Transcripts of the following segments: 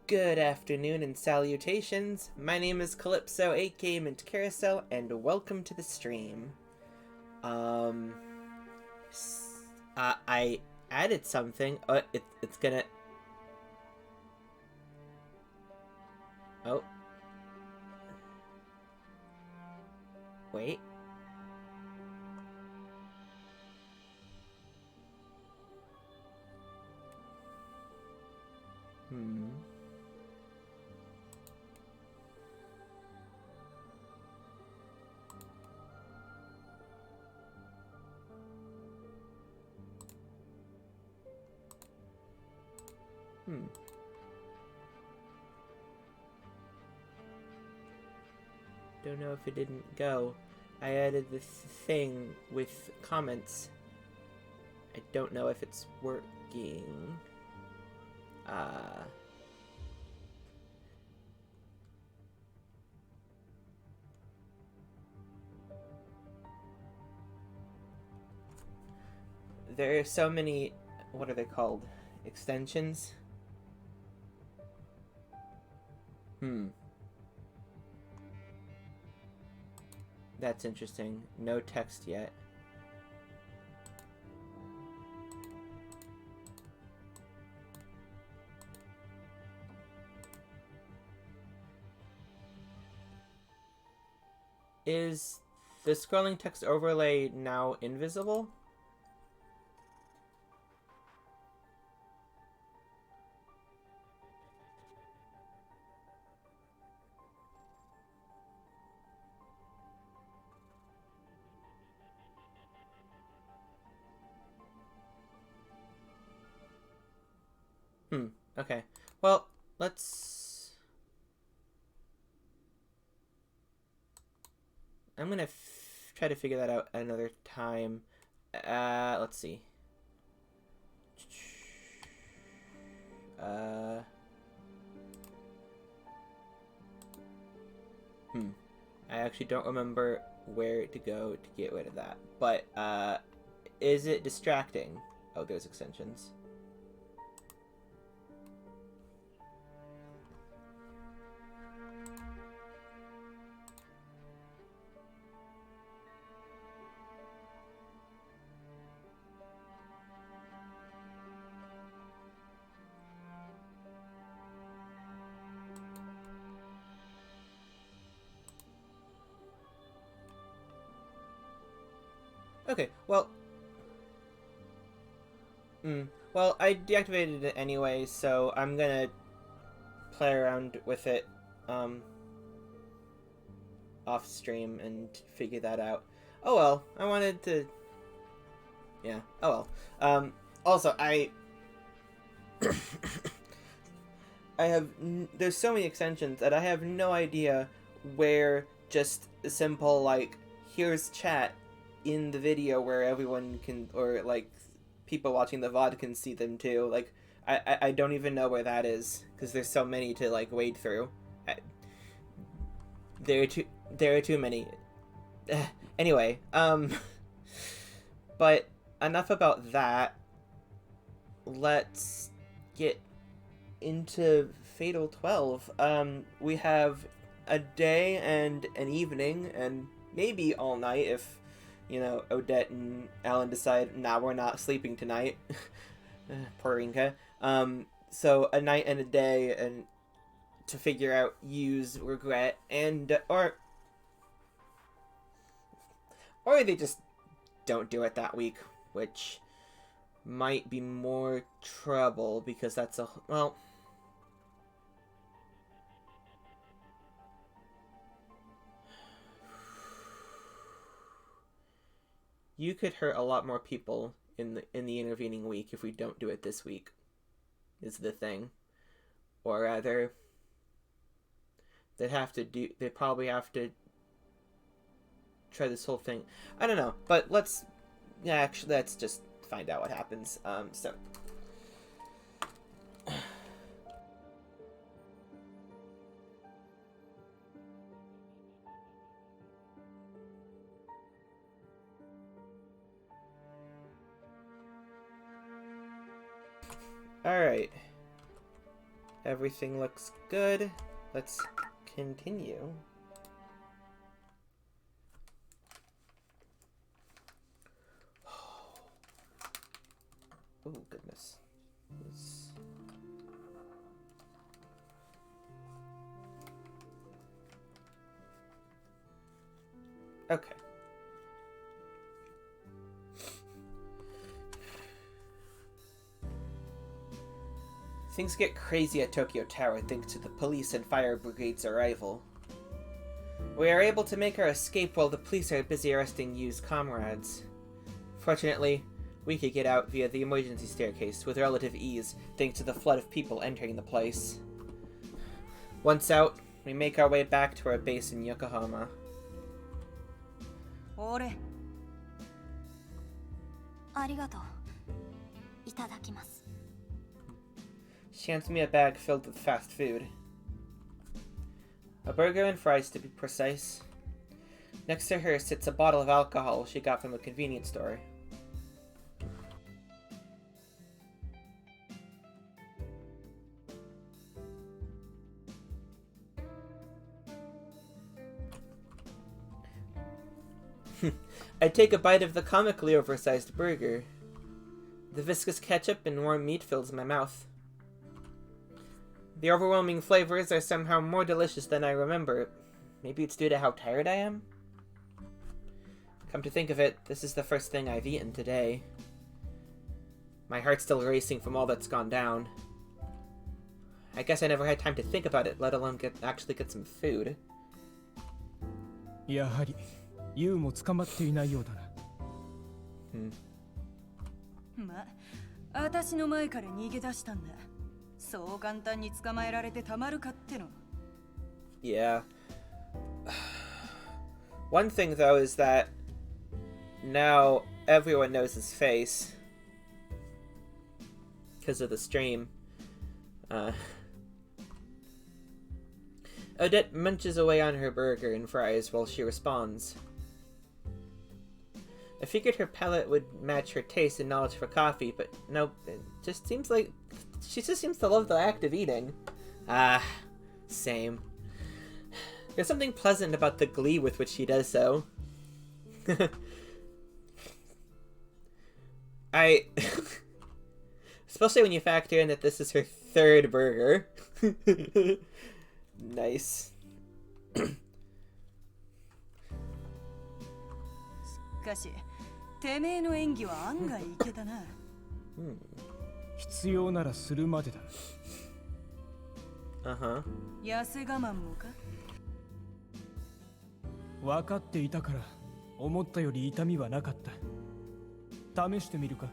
Good afternoon and salutations. My name is Calypso, aka Mint Carousel, and welcome to the stream. I added something. It's gonna. Oh. Wait. Hmm. Don't know if it didn't go. I added this thing with comments. I don't know if it's working. There are so many, what are they called? Extensions? That's interesting. No text yet. Is the scrolling text overlay now invisible? Okay. Well, let's... I'm gonna try to figure that out another time. Let's see. I actually don't remember where to go to get rid of that. But, is it distracting? Oh, there's extensions. Okay, well... well, I deactivated it anyway, so I'm gonna play around with it, off stream and figure that out. Oh well, I wanted to... Yeah, oh well. Also, I have... There's so many extensions that I have no idea where just a simple, like, here's chat in the video where everyone can, or, like, people watching the VOD can see them too. Like, I don't even know where that is, because there's so many to, like, wade through. There are too many. Anyway, but enough about that. Let's get into Fatal 12. We have a day and an evening, and maybe all night if, you know, Odette and Alan decide, nah, we're not sleeping tonight. Poor Rinka. So a night and a day, and to figure out use, regret, and or they just don't do it that week, which might be more trouble because that's a, well, you could hurt a lot more people in the intervening week if we don't do it this week, is the thing. Or rather, they probably have to try this whole thing. I don't know, but let's just find out what happens. So all right. Everything looks good. Let's continue. Oh, goodness. Okay. Things get crazy at Tokyo Tower thanks to the police and fire brigade's arrival. We are able to make our escape while the police are busy arresting Yu's comrades. Fortunately, we could get out via the emergency staircase with relative ease thanks to the flood of people entering the place. Once out, we make our way back to our base in Yokohama. Ore. Arigato. Itadakimasu. She hands me a bag filled with fast food. A burger and fries, to be precise. Next to her sits a bottle of alcohol she got from a convenience store. I take a bite of the comically oversized burger. The viscous ketchup and warm meat fills my mouth. The overwhelming flavors are somehow more delicious than I remember. Maybe it's due to how tired I am? Come to think of it, this is the first thing I've eaten today. My heart's still racing from all that's gone down. I guess I never had time to think about it, let alone actually get some food. やはりユウも捕まっていないようだな。ま、私の前から逃げ出したんだ。そう簡単に捕まえられてたまるかっての。Yeah. One thing though is that now everyone knows his face because of the stream. Odette munches away on her burger and fries while she responds. I figured her palate would match her taste and knowledge for coffee, but nope, it just seems like she just seems to love the act of eating. Ah, same. There's something pleasant about the glee with which she does so. Especially when you factor in that this is her third burger. Nice. しかし、てめえの演技は案外いけたな。必要ならするまでだ。痩せ我慢もか？分かっていたから思ったより痛みはなかった。試してみるか？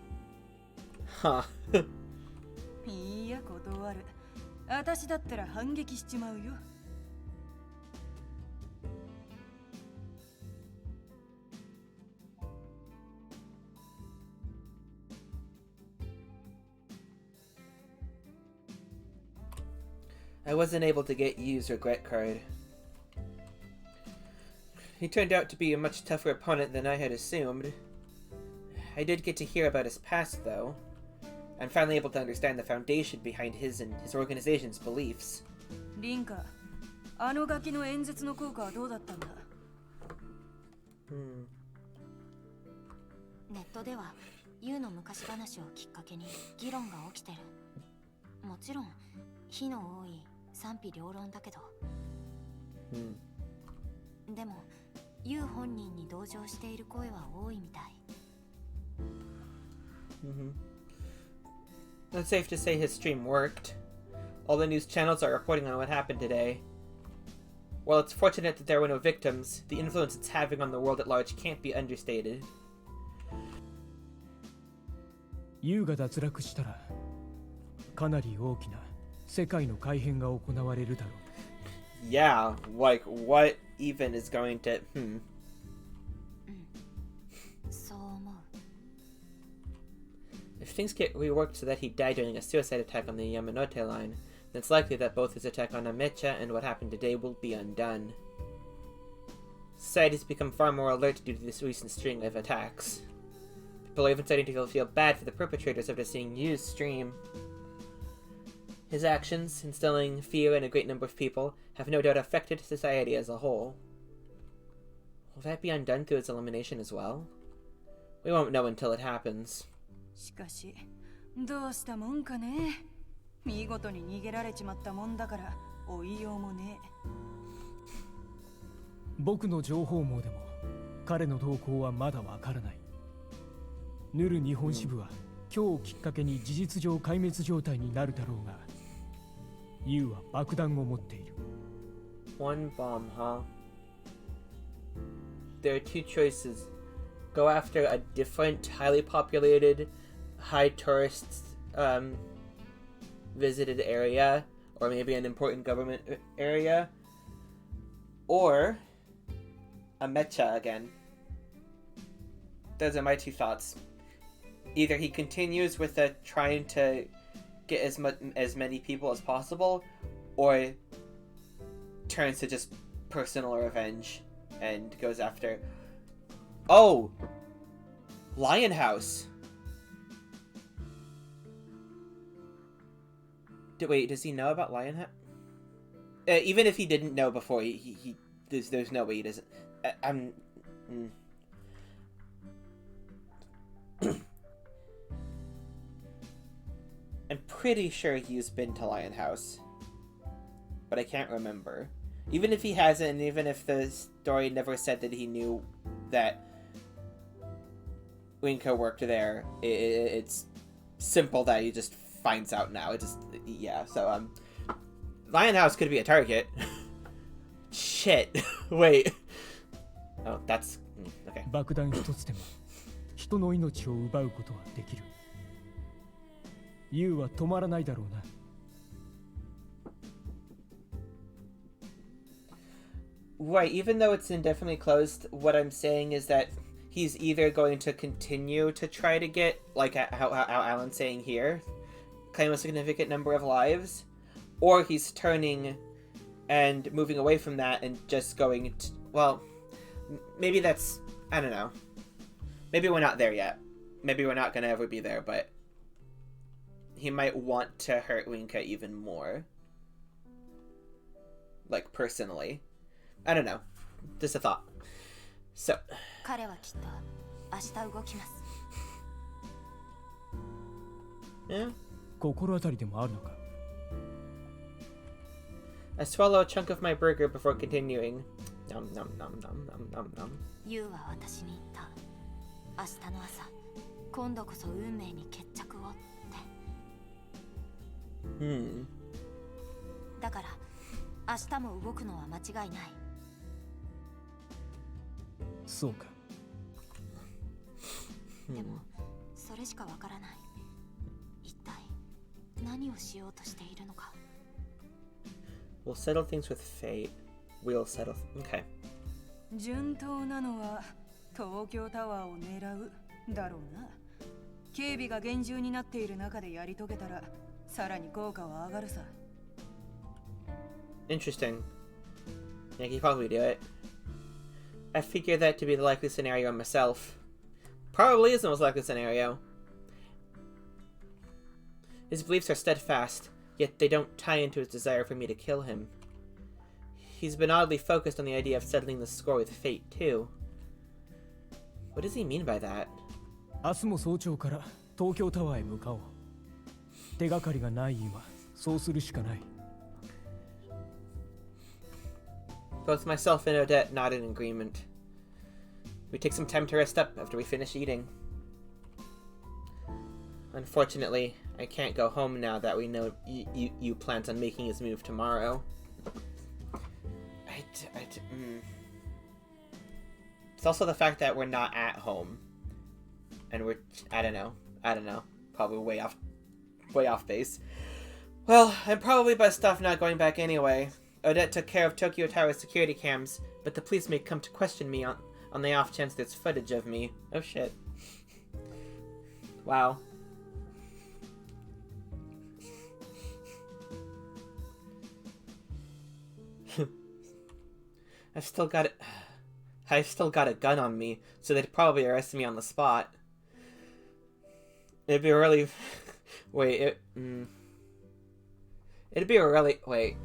はあ。いいや、断る。私だったら反撃しちまうよ。I wasn't able to get Yu's regret card. He turned out to be a much tougher opponent than I had assumed. I did get to hear about his past, though. I'm finally able to understand the foundation behind his and his organization's beliefs. Rinka, あのガキの演説の効果はどうだったんだ？ネットではユウの昔話をきっかけに議論が起きてる。もちろん火の多い賛否両論だけど。でもユウ本人に同情している声は多いみたい。It's safe to say his stream worked. All the news channels are reporting on what happened today. While it's fortunate that there were no victims, the influence it's having on the world at large can't be understated. ユウが脱落したらかなり大きな世界の改変が行われるだろう。Yeah, like what even is going toそう思う。If things get reworked so that he died during a suicide attack on the Yamanote line, then it's likely that both his attack on Amecha and what happened today will be undone. Society's become far more alert due to this recent string of attacks. People are even starting to feel bad for the perpetrators after seeing Yu's stream. His actions, instilling fear in a great number of people, have no doubt affected society as a whole. Will that be undone through its elimination as well? We won't know until it happens. しかしどうしたもんかね。見事に逃げられちまったもんだから追いようもねえ。僕の情報網でも彼の動向はまだわからない。ヌル日本支部は今日をきっかけに事実上壊滅状態になるだろうが、ユウは爆弾を持っている。One bomb, huh? There are two choices. Go after a different, highly populated, high tourist visited area, or maybe an important government area, or a mecha again. Those are my two thoughts. Either he continues with trying to get as many people as possible, or turns to just personal revenge and goes after... Oh! Lion House! Wait, does he know about Lion House? Even if he didn't know before, there's no way he doesn't... I'm pretty sure he's been to Lion House, but I can't remember. Even if he hasn't, and even if the story never said that he knew that Rinka worked there, it's simple that he just finds out now. It just, yeah, so, Lion House could be a target. Shit. Wait. Oh, that's... okay. 爆弾一つでも人の命を奪うことはできる。ユウは止まらないだろうな。Right, even though it's indefinitely closed, what I'm saying is that he's either going to continue to try to get, like how Alan's saying here, claim a significant number of lives, or he's turning and moving away from that and just going to, well, maybe that's, I don't know. Maybe we're not there yet. Maybe we're not going to ever be there, but he might want to hurt Rinka even more. Like, personally. I don't know. Just a thought. So. 彼はきっと明日動きます。Yeah. 心当たりでもあるのか。I swallow a chunk of my burger before continuing. Nom nom nom nom nom nom nom. ユウは私に言った。明日の朝、今度こそ運命に決着をって。だから明日も動くのは間違いない。そうか。でもそれしかわからない。一体何をしようとしているのか。We'll settle things with fate. We'll settle. Okay. 順当なのは東京タワーを狙うだろうな。警備が厳重になっている中でやり遂げたらさらに効果は上がるさ。Interesting. Yeah, he probably do it. I figure that to be the likely scenario myself. Probably is the most likely scenario. His beliefs are steadfast, yet they don't tie into his desire for me to kill him. He's been oddly focused on the idea of settling the score with fate, too. What does he mean by that? 明日も早朝から東京タワーへ向かおう。手がかりがない今、そうするしかない。Both myself and Odette nodded in agreement. We take some time to rest up after we finish eating. Unfortunately, I can't go home now that we know you plans on making his move tomorrow. It's also the fact that we're not at home. And we're, I don't know, probably way off base. Well, I'm probably best off not going back anyway. Odette took care of Tokyo Tower's security cams, but the police may come to question me on the off chance there's footage of me. Oh shit. Wow. I've still got a gun on me, so they'd probably arrest me on the spot. It'd be really... Wait, It'd be a really... Wait.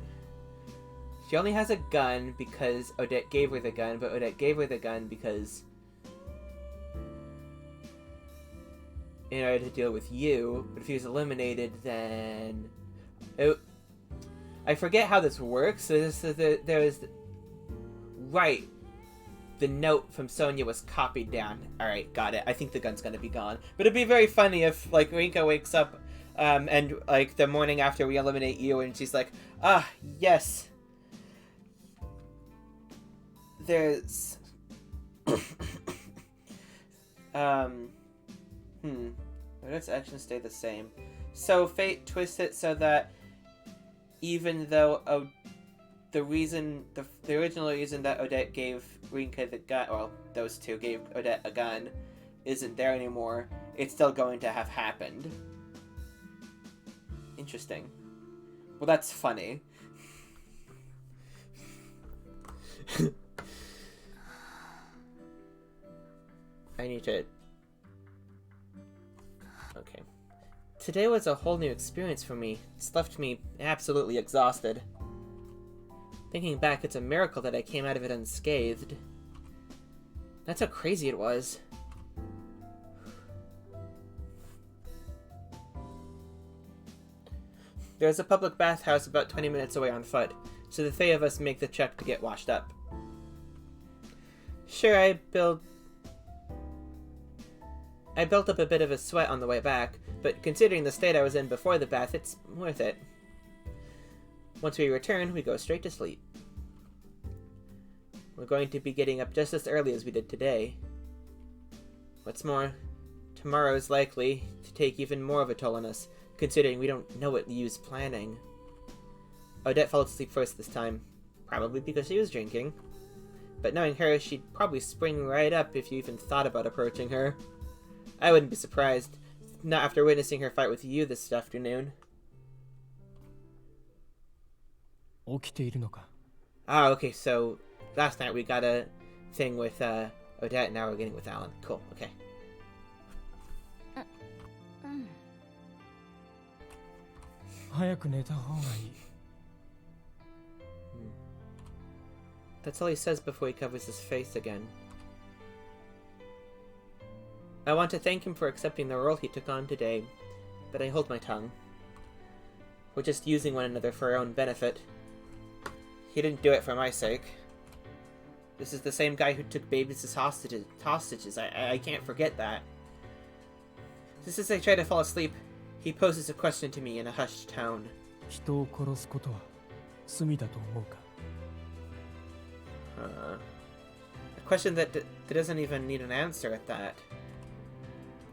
She only has a gun because Odette gave her the gun, but Odette gave her the gun because... in order to deal with you, but if he was eliminated, then... I forget how this works. There's... Right. The note from Sonia was copied down. Alright, got it. I think the gun's gonna be gone. But it'd be very funny if, like, Rinka wakes up, and, like, the morning after we eliminate you, and she's like, ah, yes. There's... Let's actually stay the same. So fate twists it so that even though the original reason that Odette gave Rinka the gun, well, those two gave Odette a gun, isn't there anymore, it's still going to have happened. Interesting. Well, that's funny. I need to... Okay. Today was a whole new experience for me. It's left me absolutely exhausted. Thinking back, it's a miracle that I came out of it unscathed. That's how crazy it was. There's a public bathhouse about 20 minutes away on foot, so the three of us make the trek to get washed up. Sure, I built up a bit of a sweat on the way back, but considering the state I was in before the bath, it's worth it. Once we return, we go straight to sleep. We're going to be getting up just as early as we did today. What's more, tomorrow is likely to take even more of a toll on us, considering we don't know what Yu's planning. Odette fell asleep first this time, probably because she was drinking. But knowing her, she'd probably spring right up if you even thought about approaching her. I wouldn't be surprised, not after witnessing her fight with you this afternoon. Ah, okay, so last night we got a thing with Odette, and now we're getting with Alan. Cool, okay. That's all he says before he covers his face again. I want to thank him for accepting the role he took on today, but I hold my tongue. We're just using one another for our own benefit. He didn't do it for my sake. This is the same guy who took babies as hostages. I can't forget that. Just as I try to fall asleep, he poses a question to me in a hushed tone. A question that doesn't even need an answer at that.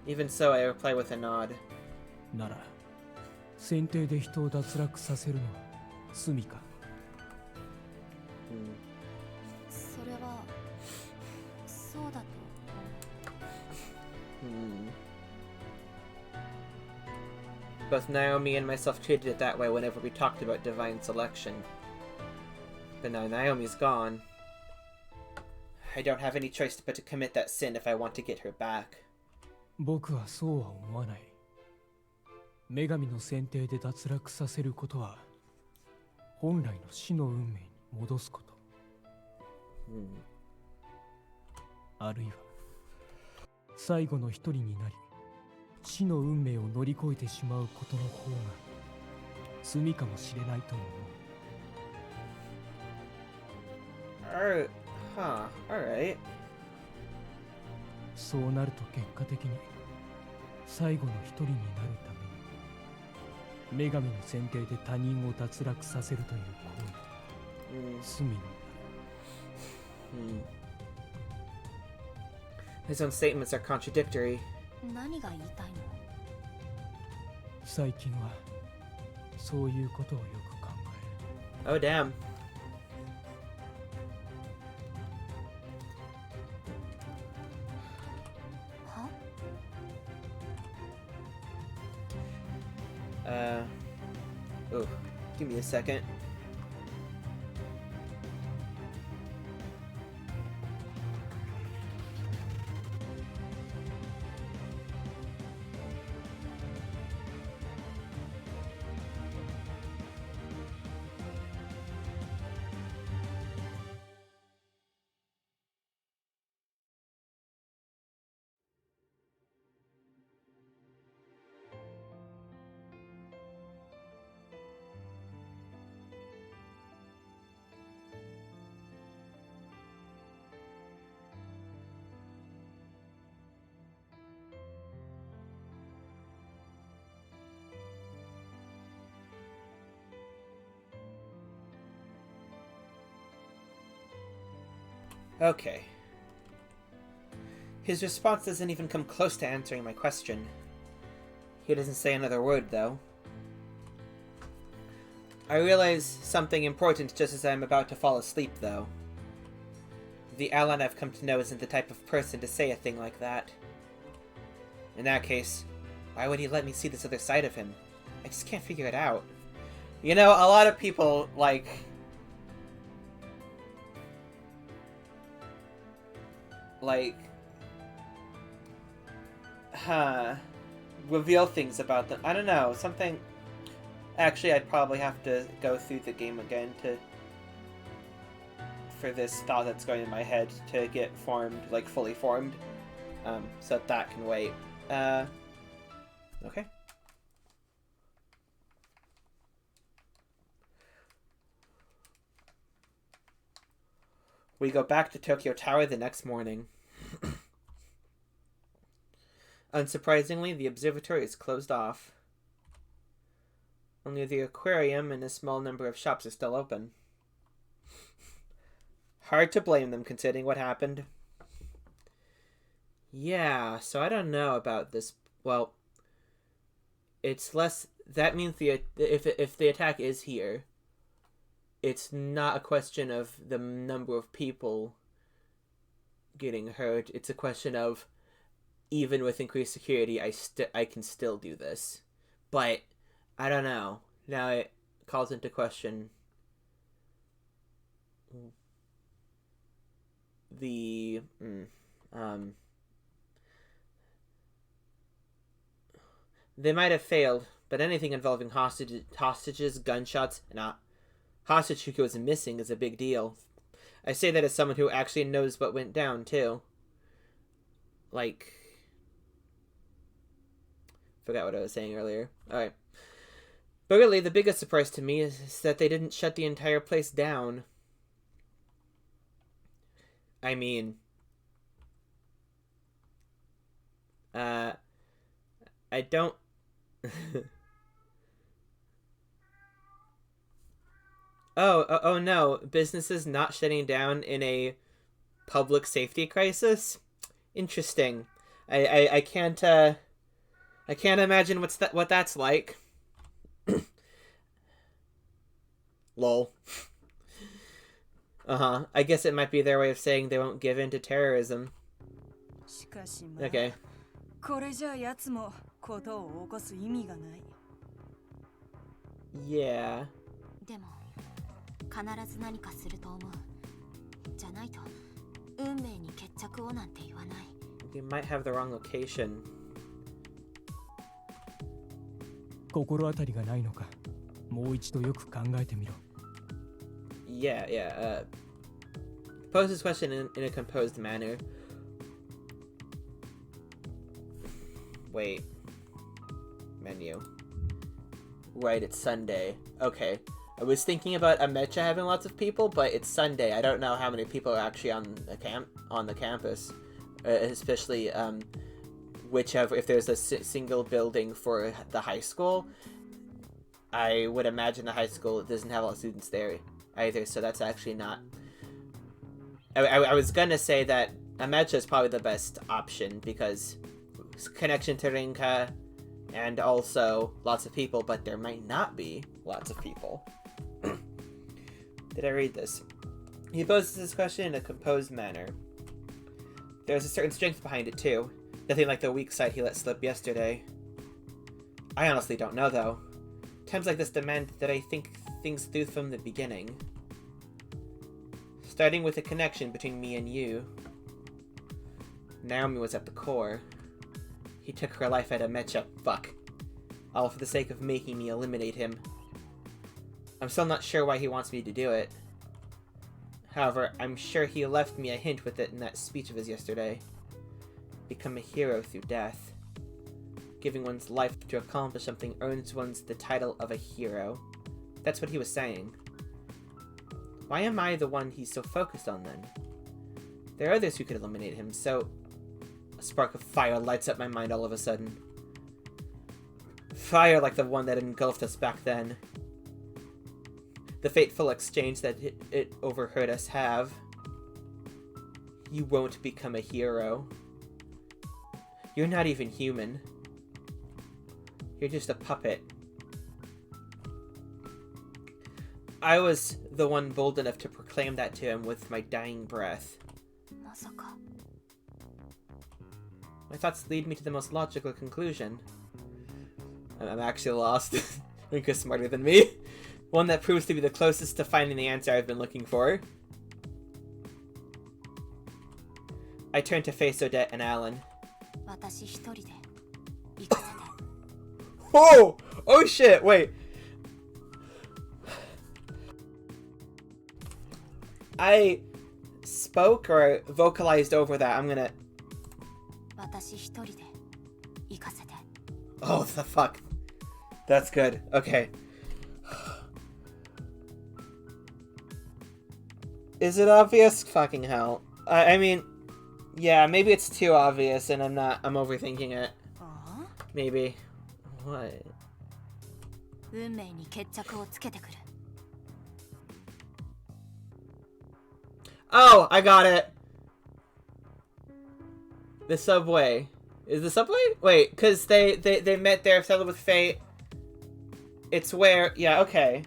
Even so, I reply with a nod. Both Naomi and myself treated it that way whenever we talked about divine selection. But now Naomi's gone. I don't have any choice but to commit that sin if I want to get her back. 僕はそうは思わない。女神の選定で脱落させることは本来の死の運命に戻すこと。あるいは最後の一人になり死の運命を乗り越えてしまうことの方が罪かもしれないと思う。Alright. そうなると結果的に最後の一人になるために女神の選定で他人を脱落させるという行為、罪になる。His own statements are contradictory. 何が言いたいの？最近はそういうことをよく考える。Oh damn. Give me a second. Okay. His response doesn't even come close to answering my question. He doesn't say another word, though. I realize something important just as I'm about to fall asleep, though. The Alan I've come to know isn't the type of person to say a thing like that. In that case, why would he let me see this other side of him? I just can't figure it out. You know, a lot of people, like... reveal things about them. I don't know, something... Actually, I'd probably have to go through the game again for this thought that's going in my head to get formed, like, fully formed. So that can wait. Okay. We go back to Tokyo Tower the next morning. Unsurprisingly, the observatory is closed off. Only the aquarium and a small number of shops are still open. Hard to blame them considering what happened. Yeah, so I don't know about this. Well, it's less... That means if the attack is here, it's not a question of the number of people getting hurt. It's a question of, even with increased security, I can still do this. But I don't know. Now it calls into question the they might have failed, but anything involving hostages, gunshots, and a hostage who goes missing is a big deal. I say that as someone who actually knows what went down, too. Like... Forgot what I was saying earlier. Alright. But really, the biggest surprise to me is that they didn't shut the entire place down. I mean... I don't... Oh no, businesses not shutting down in a public safety crisis? Interesting. I can't imagine what that's like. Lol. I guess it might be their way of saying they won't give in to terrorism. Okay. これじゃ奴もことを起こす意味がない。Yeah. でも必ず何かすると思う。じゃないと運命に決着をなんて言わない。You might have the wrong location. 心当たりがないのか。もう一度よく考えてみろ。Yeah. Pose this question in a composed manner. Wait. Menu. Right, it's Sunday. Okay. I was thinking about Amecha having lots of people, but it's Sunday. I don't know how many people are actually on the campus. Especially, if there's a single building for the high school. I would imagine the high school doesn't have a lot of students there either, so that's actually not... I was gonna say that Amecha is probably the best option, because connection to Rinka, and also lots of people, but there might not be lots of people. Did I read this? He poses this question in a composed manner. There's a certain strength behind it, too. Nothing like the weak side he let slip yesterday. I honestly don't know, though. Times like this demand that I think things through from the beginning. Starting with a connection between me and you. Naomi was at the core. He took her life at Amecha. Fuck. All for the sake of making me eliminate him. I'm still not sure why he wants me to do it. However, I'm sure he left me a hint with it in that speech of his yesterday. Become a hero through death. Giving one's life to accomplish something earns one's the title of a hero. That's what he was saying. Why am I the one he's so focused on, then? There are others who could eliminate him, so... A spark of fire lights up my mind all of a sudden. Fire like the one that engulfed us back then. The fateful exchange that it overheard us have. You won't become a hero. You're not even human. You're just a puppet. I was the one bold enough to proclaim that to him with my dying breath. まさか My thoughts lead me to the most logical conclusion. I'm actually lost. Rinka's smarter than me. One that proves to be the closest to finding the answer I've been looking for. I turn to face Odette and Alan. 私一人で行かせて Whoa! Oh shit, wait. I spoke or vocalized over that. I'm gonna... 私一人で行かせて Oh, the fuck. That's good. Okay. Is it obvious? Fucking hell. I mean, yeah, maybe it's too obvious and I'm overthinking it. ああ Maybe. What? 運命に決着をつけてくる Oh, I got it. The subway. Is the subway? Wait, because they met there, settled with fate. It's where... Yeah, okay.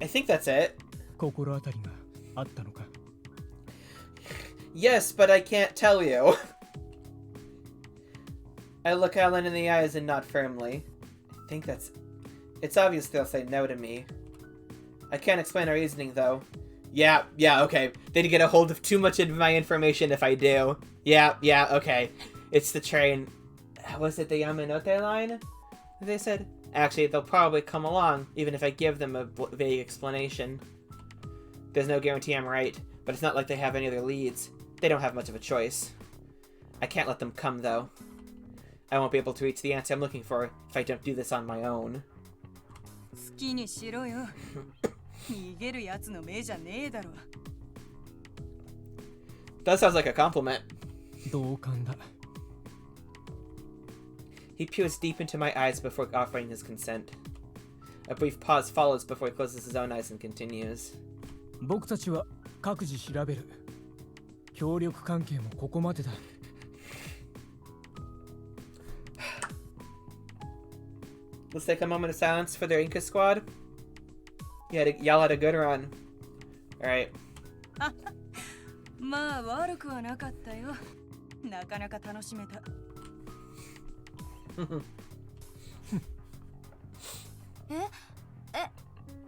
I think that's it. 心当たりがあったのか Yes, but I can't tell you. I look Alan in the eyes and nod firmly. I think that's... It's obvious they'll say no to me. I can't explain our reasoning, though. Yeah, okay. They'd get a hold of too much of my information if I do. Yeah, okay. It's the train. Was it the Yamanote line? They said? Actually, they'll probably come along, even if I give them a vague explanation. There's no guarantee I'm right, but it's not like they have any other leads. They don't have much of a choice. I can't let them come, though. I won't be able to reach the answer I'm looking for if I don't do this on my own. 好きにしろよ逃げるやつの目じゃねえだろ That sounds like a compliment. 同感だ He peers deep into my eyes before offering his consent. A brief pause follows before he closes his own eyes and continues. 僕たちは各自調べる協力関係もここまでだ Let's take a moment of silence for the Rinka squad. Y'all had a good run. Alright. まあ悪くはなかったよなかなか楽しめた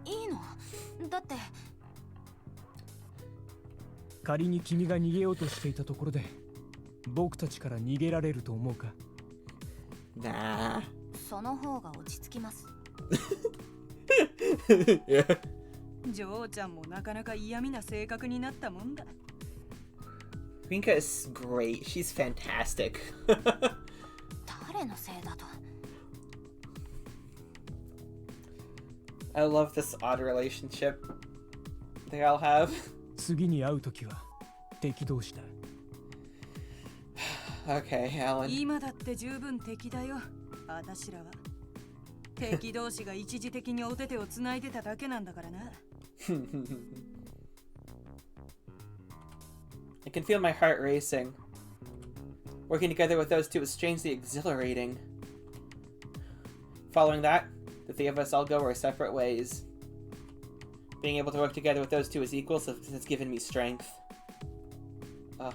いいのだって仮に君が逃げようとしていたところで僕たちから逃げられると思うか Nah. その方が落ち着きます Yeah. ジョーちゃんもなかなか嫌味な性格になったもんだ Rinka is great. She's fantastic. 誰のせいだと I love this odd relationship they all have. 次に会うときは敵同士だ Okay, Alan. 今だって十分敵だよあたしらは敵同士が一時的にお手手をつないでただけなんだからな I can feel my heart racing. Working together with those two was strangely exhilarating. Following that, the three of us all go our separate ways. Being able to work together with those two as equals has given me strength. Ugh.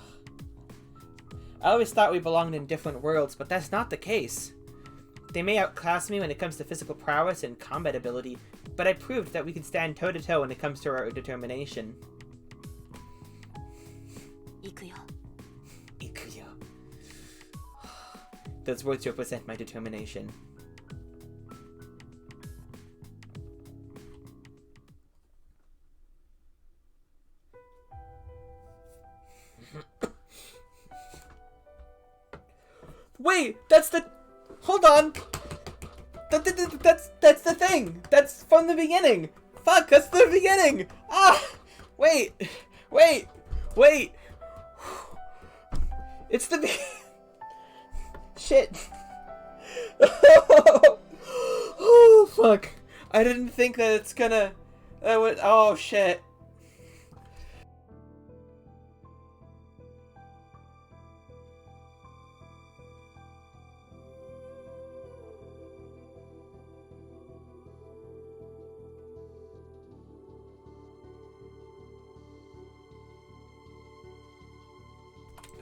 I always thought we belonged in different worlds, but that's not the case. They may outclass me when it comes to physical prowess and combat ability, but I proved that we can stand toe-to-toe when it comes to our determination. 行くよ Ikuyo. Those words represent my determination. Wait, that's the... Hold on! That's the thing! That's from the beginning! Fuck, that's the beginning! Ah! Wait! It's the Shit. Oh, fuck. I didn't think that it's gonna... Oh, shit.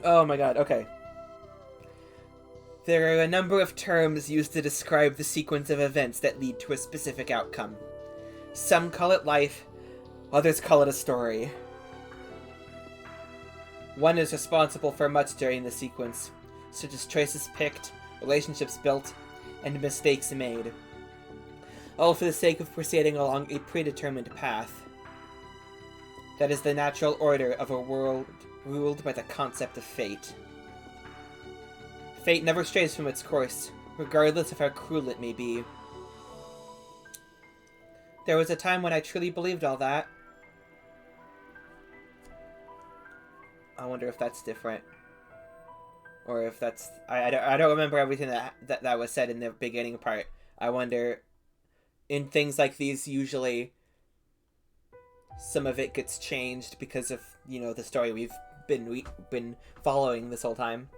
Oh my god, okay. There are a number of terms used to describe the sequence of events that lead to a specific outcome. Some call it life, others call it a story. One is responsible for much during the sequence, such as choices picked, relationships built, and mistakes made. All for the sake of proceeding along a predetermined path. That is the natural order of a world ruled by the concept of fate. Fate never strays from its course, regardless of how cruel it may be. There was a time when I truly believed all that. I wonder if that's different. Or if that's... I don't remember everything that was said in the beginning part. I wonder... In things like these, usually... some of it gets changed because of, you know, the story we've been following this whole time.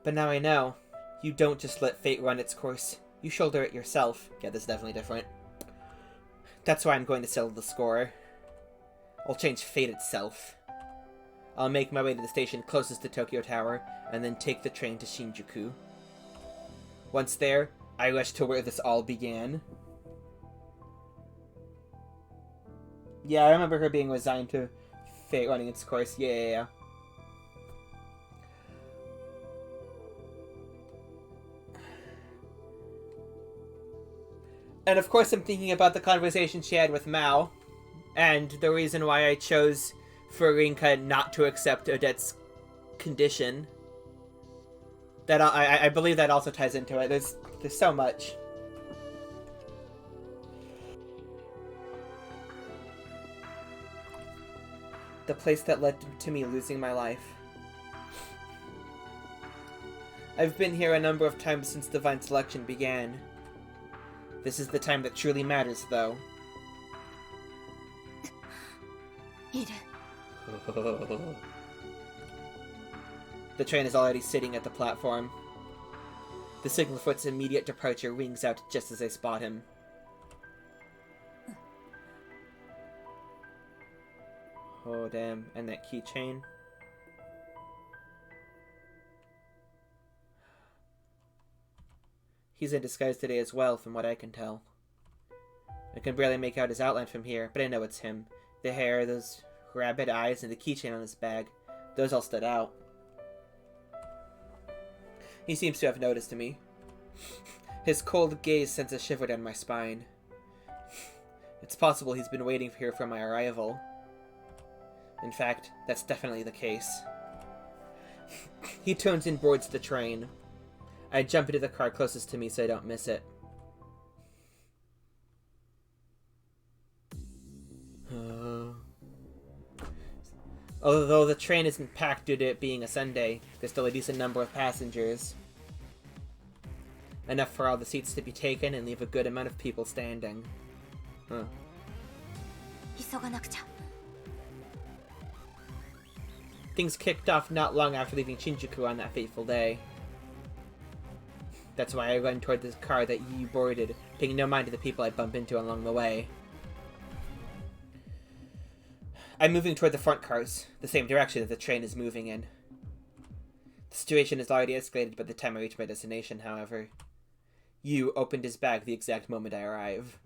But now I know. You don't just let fate run its course. You shoulder it yourself. Yeah, this is definitely different. That's why I'm going to settle the score. I'll change fate itself. I'll make my way to the station closest to Tokyo Tower, and then take the train to Shinjuku. Once there, I rush to where this all began. Yeah, I remember her being resigned to fate running its course. Yeah. And of course I'm thinking about the conversation she had with Mao, and the reason why I chose for Rinka not to accept Odette's condition. That I believe that also ties into it. There's so much. The place that led to me losing my life. I've been here a number of times since Divine Selection began. This is the time that truly matters, though. The train is already sitting at the platform. The signal for its immediate departure rings out just as I spot him. Oh, damn. And that keychain. He's in disguise today as well, from what I can tell. I can barely make out his outline from here, but I know it's him. The hair, those rabbit eyes, and the keychain on his bag. Those all stood out. He seems to have noticed me. His cold gaze sends a shiver down my spine. It's possible he's been waiting here for my arrival. In fact, that's definitely the case. He turns and boards the train. I jump into the car closest to me so I don't miss it. Although the train isn't packed due to it being a Sunday, there's still a decent number of passengers. Enough for all the seats to be taken and leave a good amount of people standing. Huh. Things kicked off not long after leaving Shinjuku on that fateful day. That's why I run toward the car that you boarded, paying no mind to the people I bump into along the way. I'm moving toward the front cars, the same direction that the train is moving in. The situation has already escalated by the time I reach my destination, however. Yu opened his bag the exact moment I arrive.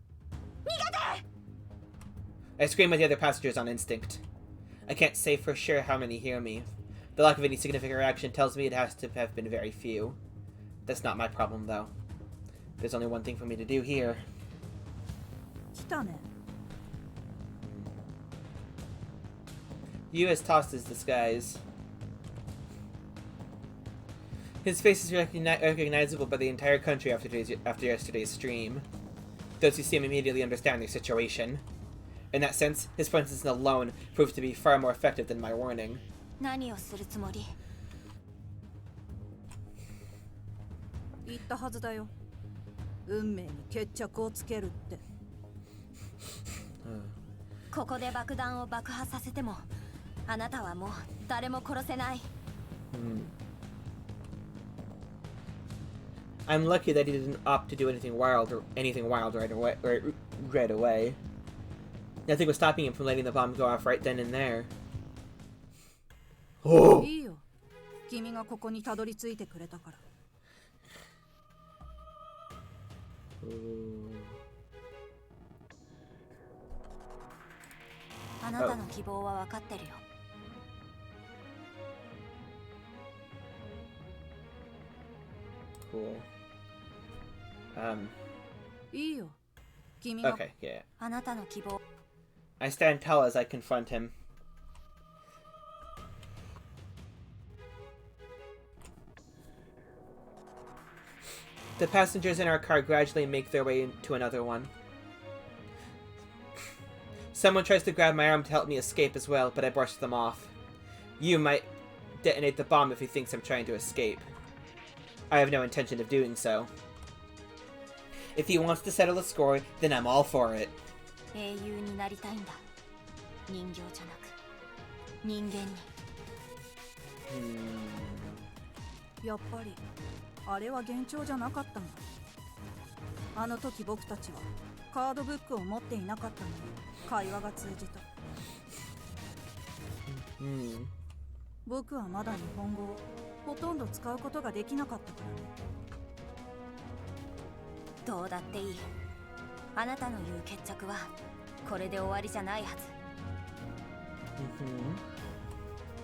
I scream at the other passengers on instinct. I can't say for sure how many hear me. The lack of any significant reaction tells me it has to have been very few. That's not my problem, though. There's only one thing for me to do here. Yu has tossed his disguise. His face is recognizable by the entire country after yesterday's stream. Those who see him immediately understand their situation. In that sense, his presence alone proved to be far more effective than my warning. I'm lucky that he didn't opt to do anything wild right away. Nothing was stopping him from letting the bomb go off right then and there. Oh. いいよ。君がここにたどり着いてくれたから。あなたの希望は分かってるよ。Cool. いいよ。君が。 Okay, yeah. あなたの希望。 I stand tall as I confront him. The passengers in our car gradually make their way into another one. Someone tries to grab my arm to help me escape as well, but I brush them off. You might detonate the bomb if he thinks I'm trying to escape. I have no intention of doing so. If he wants to settle the score, then I'm all for it. 英雄になりたいんだ。人形じゃなく人間に。やっぱりあれは幻聴じゃなかったんだ。あの時僕たちはカードブックを持っていなかったのに会話が通じた。僕はまだ日本語をほとんど使うことができなかったからね。どうだっていい。あなたの言う決着はこれで終わりじゃないはず。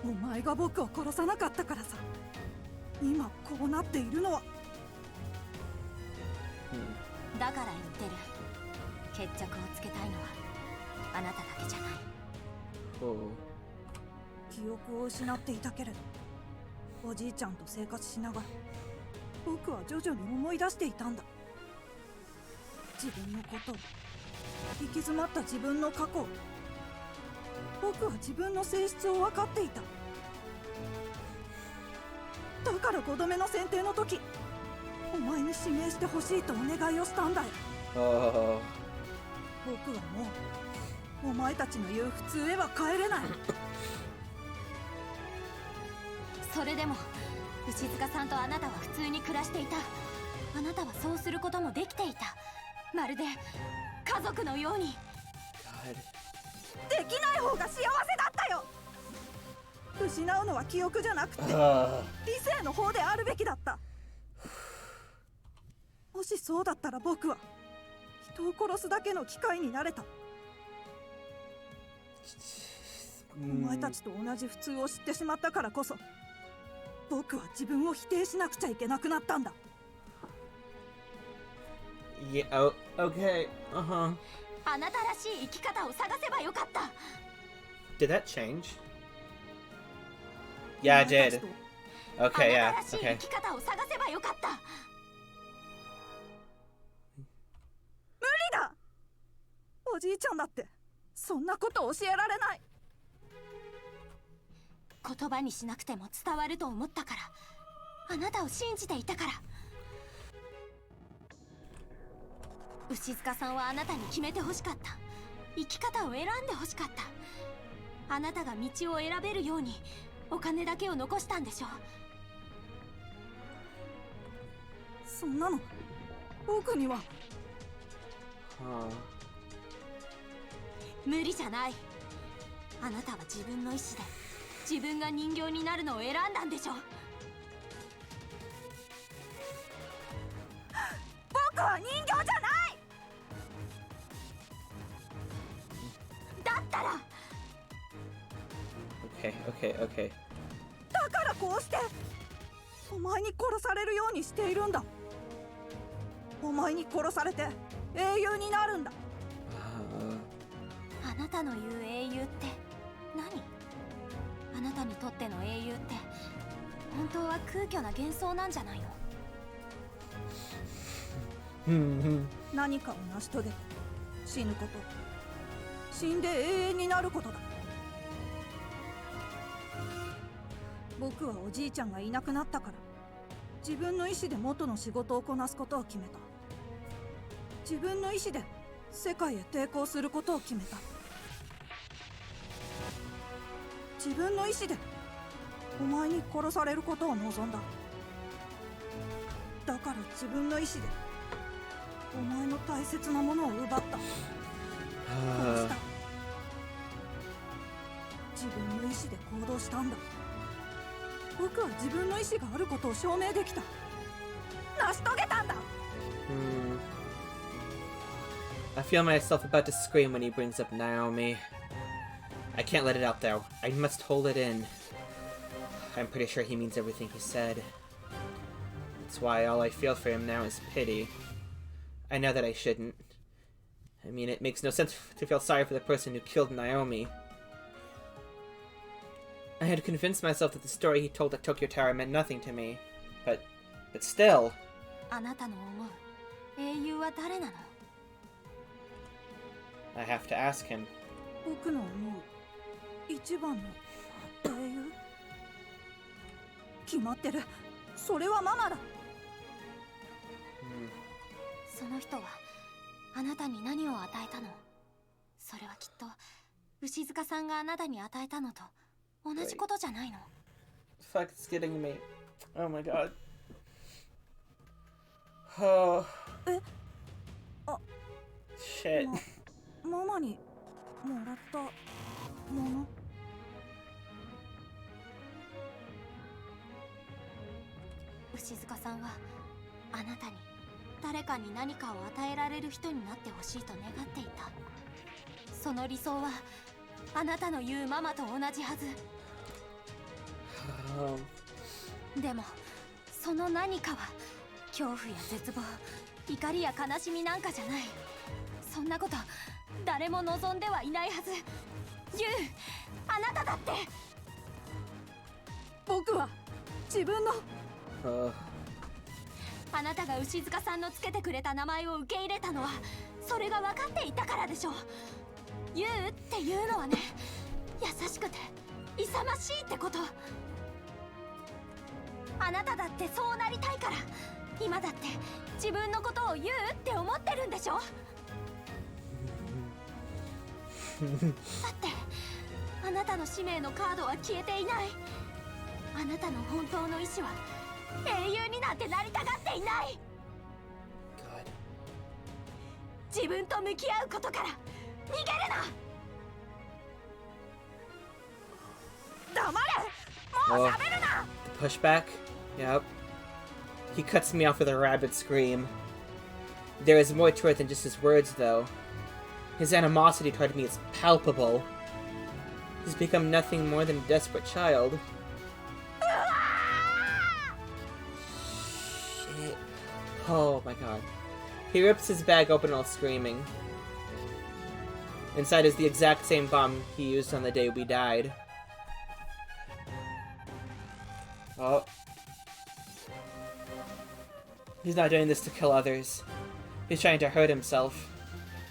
お前が僕を殺さなかったからさ。今こうなっているのは。だから言ってる。決着をつけたいのはあなただけじゃない。記憶を失っていたけれど、おじいちゃんと生活しながら僕は徐々に思い出していたんだ。自分のことを、行き詰まった自分の過去を。僕は自分の性質を分かっていた。だから5度目の選定の時、お前に指名してほしいとお願いをしたんだよ。僕はもうお前たちの言う普通へは帰れない。それでも牛塚さんとあなたは普通に暮らしていた。あなたはそうすることもできていた。まるで家族のように。できない方が幸せだったよ。失うのは記憶じゃなくて理性の方であるべきだった。もしそうだったら僕は人を殺すだけの機械になれた。お前たちと同じ普通を知ってしまったからこそ、僕は自分を否定しなくちゃいけなくなったんだ。Yeah, oh, okay. あなたらしい生き方を探せばよかった。Did that change? Yeah, I did. Okay, yeah, あなたらしい okay. 生き方を探せばよかった。無理だ。おじいちゃんだってそんなこと教えられない。言葉にしなくても伝わると思ったから、あなたを信じていたから。牛塚さんはあなたに決めてほしかった。生き方を選んでほしかった。あなたが道を選べるようにお金だけを残したんでしょ。そんなの僕には。無理じゃない。あなたは自分の意志で自分が人形になるのを選んだんでしょ。僕は人形じゃない。だったら Okay, okay, okay. だからこうしてお前に殺されるようにしているんだ。お前に殺されて英雄になるんだ。あなたの言う英雄って何？あなたにとっての英雄って本当は空虚な幻想なんじゃないの？何かを成し遂げて死ぬこと、死んで永遠になることだ。僕はおじいちゃんがいなくなったから自分の意志で元の仕事をこなすことを決めた。自分の意志で世界へ抵抗することを決めた。自分の意志でお前に殺されることを望んだ。だから自分の意志でお前の大切なものを奪った。殺した。自分の意志で行動したんだ。僕は自分の意志があることを証明できた。成し遂げたんだ。I feel myself about to scream when he brings up Naomi. I can't let it out though. I must hold it in. I'm pretty sure he means everything he said. That's why all I feel for him now is pity. I know that I shouldn't. I mean, it makes no sense to feel sorry for the person who killed Naomi. I had convinced myself that the story he told at Tokyo Tower meant nothing to me. But still. あなたの思う英雄は誰なの？ I have to ask him. 僕の思う一番の英雄？決まってる。それはママだ。その人はあなたに何を与えたの？それはきっと牛塚さんがあなたに与えたのと同じことじゃないの？ Fuck, it's getting me. Oh my god. Oh. え？あ、Shit. ママにもらったもの？牛塚さんはあなたに誰かに何かを与えられる人になってほしいと願っていた。その理想はあなたの言うママと同じはず。でもその何かは恐怖や絶望、怒りや悲しみなんかじゃない。そんなこと誰も望んではいないはず。ユウ、あなただって。僕は自分のあなたが牛塚さんのつけてくれた名前を受け入れたのはそれが分かっていたからでしょう。ユウっていうのはね、優しくて勇ましいってこと。あなただってそうなりたいから今だって自分のことをユウって思ってるんでしょ。だってあなたの使命のカードは消えていない。あなたの本当の意志は英雄になんてなりたがっていない。 God. 自分と向き合うことから逃げるな。黙れ。もう喋るな。The pushback? Yep. He cuts me off with a rabid scream. There is more to it than just his words, though. His animosity toward me is palpable. He's become nothing more than a desperate child. Shit. Oh my god. He rips his bag open while screaming. Inside is the exact same bomb he used on the day we died. Oh. He's not doing this to kill others. He's trying to hurt himself.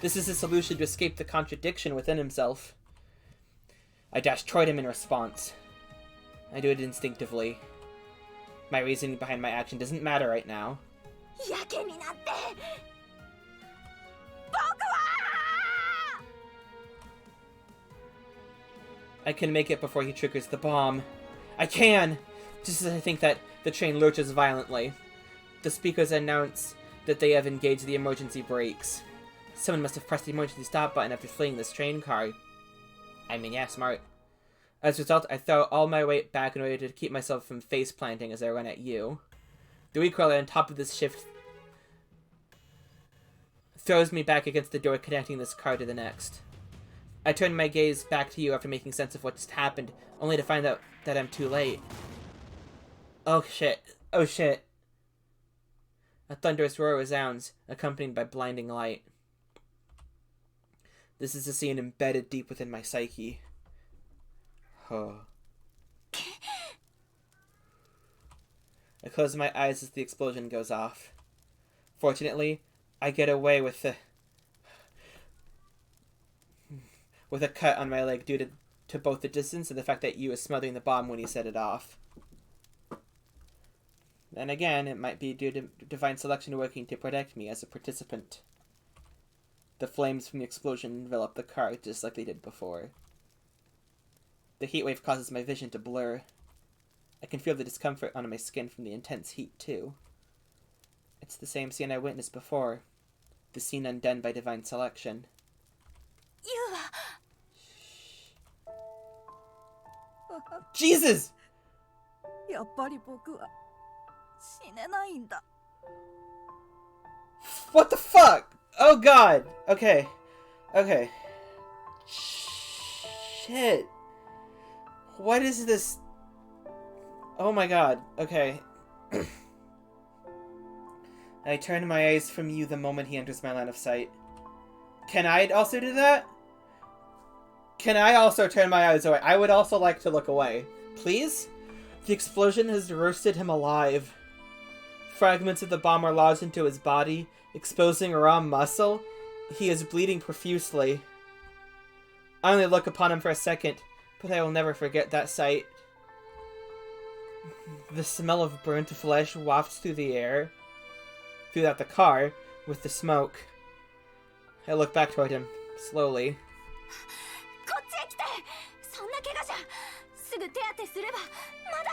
This is his solution to escape the contradiction within himself. I dash toward him in response. I do it instinctively. My reasoning behind my action doesn't matter right now. やけになって。僕は I can make it before he triggers the bomb. I can! Just as I think that, the train lurches violently. The speakers announce that they have engaged the emergency brakes. Someone must have pressed the emergency stop button after fleeing this train car. I mean, yeah, smart. As a result, I throw all my weight back in order to keep myself from face planting as I run at you. The recoil on top of this shift throws me back against the door connecting this car to the next. I turn my gaze back to you after making sense of what just happened, only to find out that I'm too late. Oh shit. Oh shit. A thunderous roar resounds, accompanied by blinding light. This is a scene embedded deep within my psyche. Oh. I close my eyes as the explosion goes off. Fortunately, I get away with a cut on my leg due to both the distance and the fact that Yu was smothering the bomb when he set it off. Then again, it might be due to divine selection working to protect me as a participant. The flames from the explosion envelop the car just like they did before. The heat wave causes my vision to blur. I can feel the discomfort on my skin from the intense heat, too. It's the same scene I witnessed before. The scene undone by divine selection. ユウは Jesus! やっぱり僕は死ねないんだ。 What the fuck? Oh god. Okay. Okay. Shit. What is this? Oh my god. Okay. I turn my eyes from you the moment he enters my line of sight. Can I also do that? Can I also turn my eyes away? I would also like to look away. Please? The explosion has roasted him alive. Fragments of the bomb are lodged into his body, exposing a raw muscle. He is bleeding profusely. I only look upon him for a second, but I will never forget that sight. The smell of burnt flesh wafts through the air, throughout the car, with the smoke. I look back toward him, slowly. こっちへ来て。そんな怪我じゃすぐ手当てすればまだ。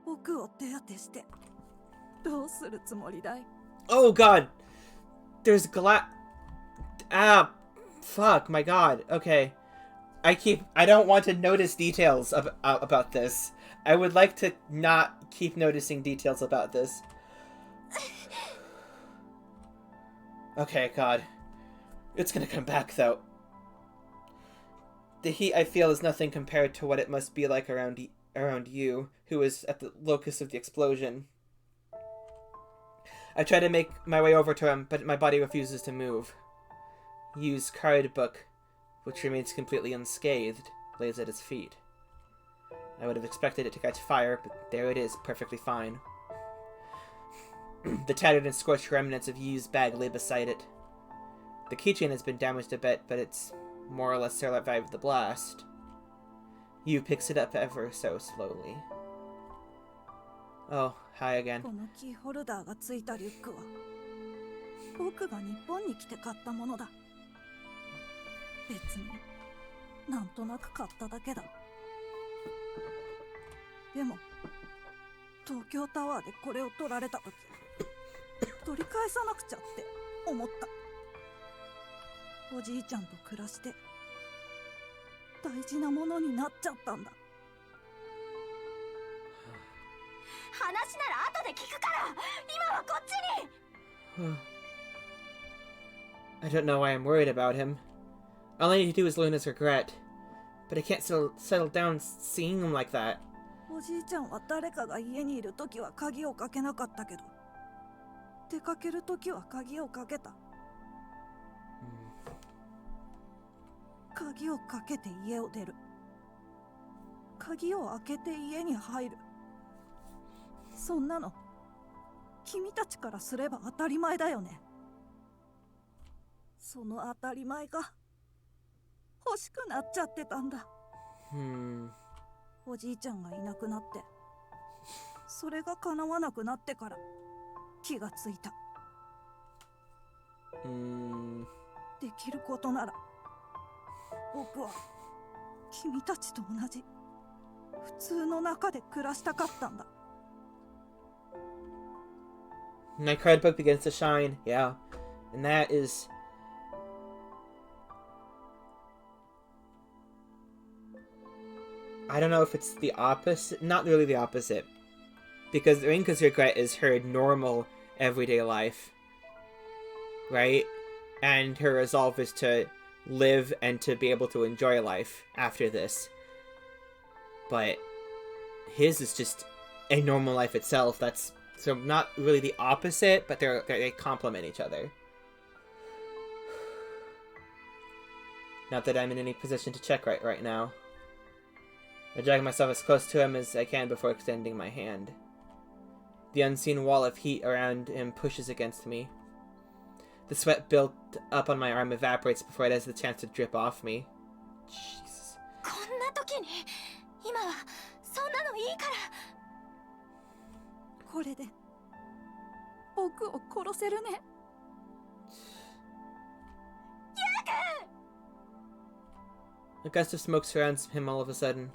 僕を手当てしてどうするつもりだい？ Oh god! There's glass. Ah, fuck, my god. Okay. I don't want to notice details about this. I would like to not keep noticing details about this. Okay, god. It's gonna come back, though. The heat I feel is nothing compared to what it must be like around you, who is at the locus of the explosion. I try to make my way over to him, but my body refuses to move. Yu's card book, which remains completely unscathed, lays at his feet. I would have expected it to catch fire, but there it is, perfectly fine. The tattered and scorched remnants of Yu's bag lay beside it. The keychain has been damaged a bit, but it's more or less survived the blast. Yu picks it up ever so slowly. Oh, hi again. このキーホルダーがついたリュックは僕が日本に来て買ったものだ。別になんとなく買っただけだ。でも東京タワーでこれを取られた時取り返さなくちゃって思った。おじいちゃんと暮らして大事なものになっちゃったんだ。話なら後で聞くから今はこっちに。I don't know why I'm worried about him. All I need to do is learn his regret. But I can't settle down seeing him like that. おじいちゃんは誰かが家にいるときは鍵をかけなかったけど、出かけるときは鍵をかけた。鍵をかけて家を出る。鍵を開けて家に入る。そんなの君たちからすれば当たり前だよね。その当たり前が欲しくなっちゃってたんだ。おじいちゃんがいなくなって、それが叶わなくなってから気がついた。できることなら僕は君たちと同じ普通の中で暮らしたかったんだ。My card book begins to shine, yeah. And that is... I don't know if it's the opposite. Not really the opposite. Because Rinka's regret is her normal, everyday life. Right? And her resolve is to live and to be able to enjoy life after this. But his is just a normal life itself. That's so not really the opposite, but they complement each other. Not that I'm in any position to check right now. I drag myself as close to him as I can before extending my hand. The unseen wall of heat around him pushes against me. The sweat built up on my arm evaporates before it has the chance to drip off me. Jesus. こんな時に今はそんなのいいから。これで僕を殺せるね。A gust of smoke surrounds him all of a sudden.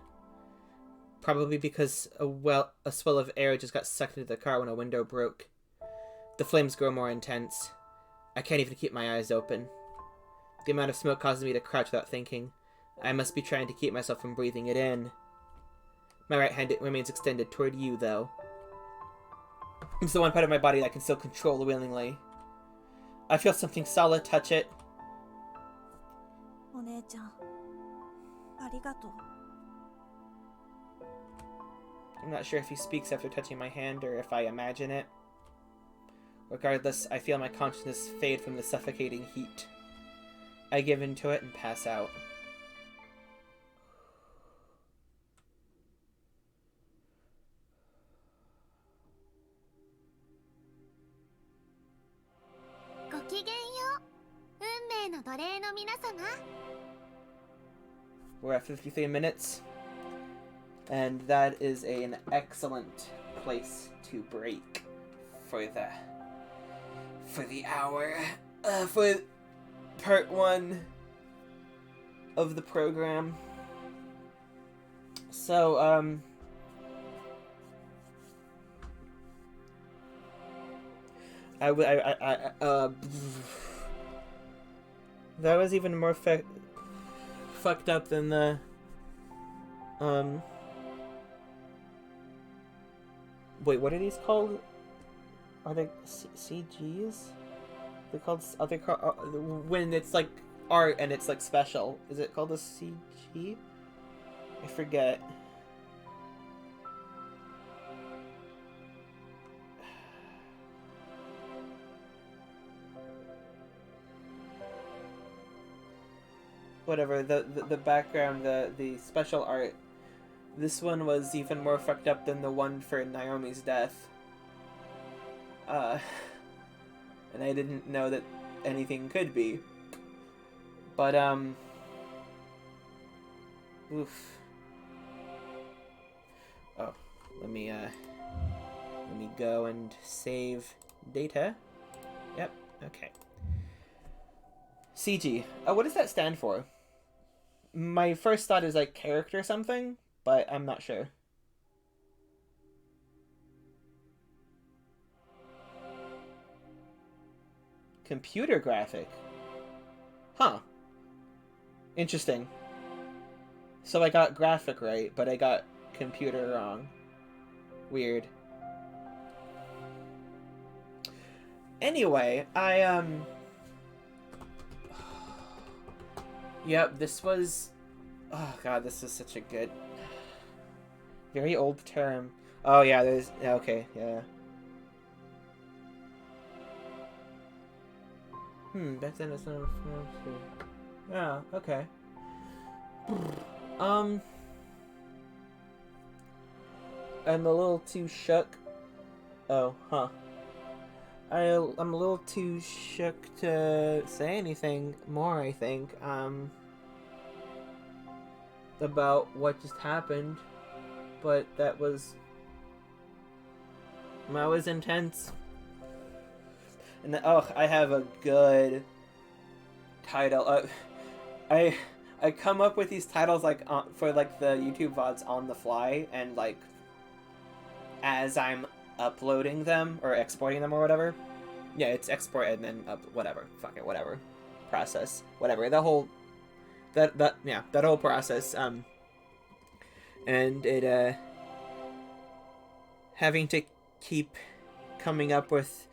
Probably because a swell of air just got sucked into the car when a window broke. The flames grow more intense. I can't even keep my eyes open. The amount of smoke causes me to crouch without thinking. I must be trying to keep myself from breathing it in. My right hand remains extended toward you, though. It's the one part of my body that I can still control willingly. I feel something solid touch it. お姉ちゃん、ありがとう。 I'm not sure if he speaks after touching my hand or if I imagine it. Regardless, I feel my consciousness fade from the suffocating heat. I give into it and pass out. We're at 53 minutes. And that is an excellent place to break for the hour, for part 1 of the program. So, that was even more fucked up than the, wait, what are these called? Are they CGs? They're called, are they called, when it's like art and it's like special, is it called a CG? I forget. Whatever, the background, the special art, this one was even more fucked up than the one for Naomi's death. And I didn't know that anything could be. But, oof. Oh, let me go and save data. Yep, okay. CG. What does that stand for? My first thought is like character something, but I'm not sure. Computer graphic. Huh. Interesting. So I got graphic right, but I got computer wrong. Weird. Anyway, Yep, this was... Oh god, this is such a good... Very old term. Oh yeah, there's... Okay, yeah. Back then it's not... Yeah, okay. I'm a little too shook. Oh, huh. I'm a little too shook to say anything more, I think, about what just happened, but that was intense. And I have a good title. I come up with these titles like for like the YouTube VODs on the fly, and like as I'm uploading them or exporting them or whatever. Yeah, it's export and then whatever. Fuck it, whatever. Process. Whatever. The whole that whole process. And it having to keep coming up with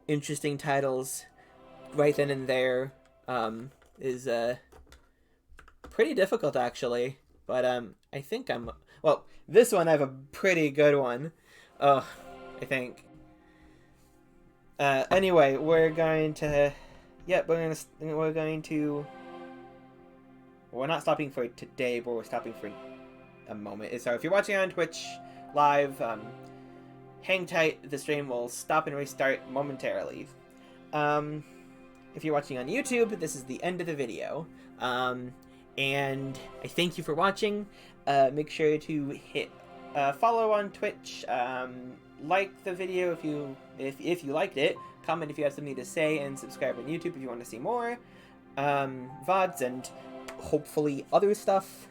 interesting titles right then and there is pretty difficult actually. But I think well, this one I have a pretty good one. I think. Anyway, we're going to... Yeah, we're not stopping for today, but we're stopping for a moment. So if you're watching on Twitch live, hang tight. The stream will stop and restart momentarily. If you're watching on YouTube, this is the end of the video. And I thank you for watching. Make sure to hit follow on Twitch. Like the video if you liked it. Comment if you have something to say, and subscribe on YouTube if you want to see more VODs and hopefully other stuff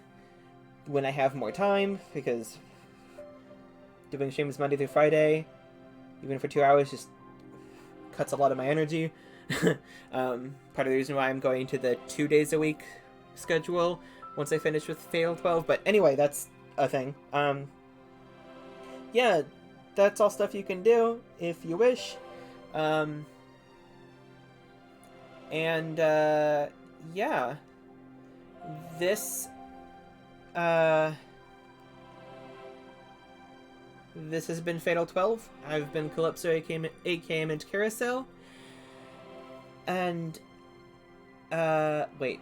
when I have more time, because doing streams Monday through Friday, even for 2 hours, just cuts a lot of my energy. Part of the reason why I'm going to the 2 days a week schedule once I finish with Fatal 12. But anyway, that's a thing. yeah, that's all stuff you can do if you wish. Yeah, this this has been Fatal 12. I've been Calypso, aka Mint Carousel. And, wait.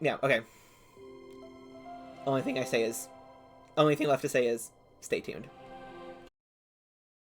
Yeah, okay. Only thing left to say is, stay tuned.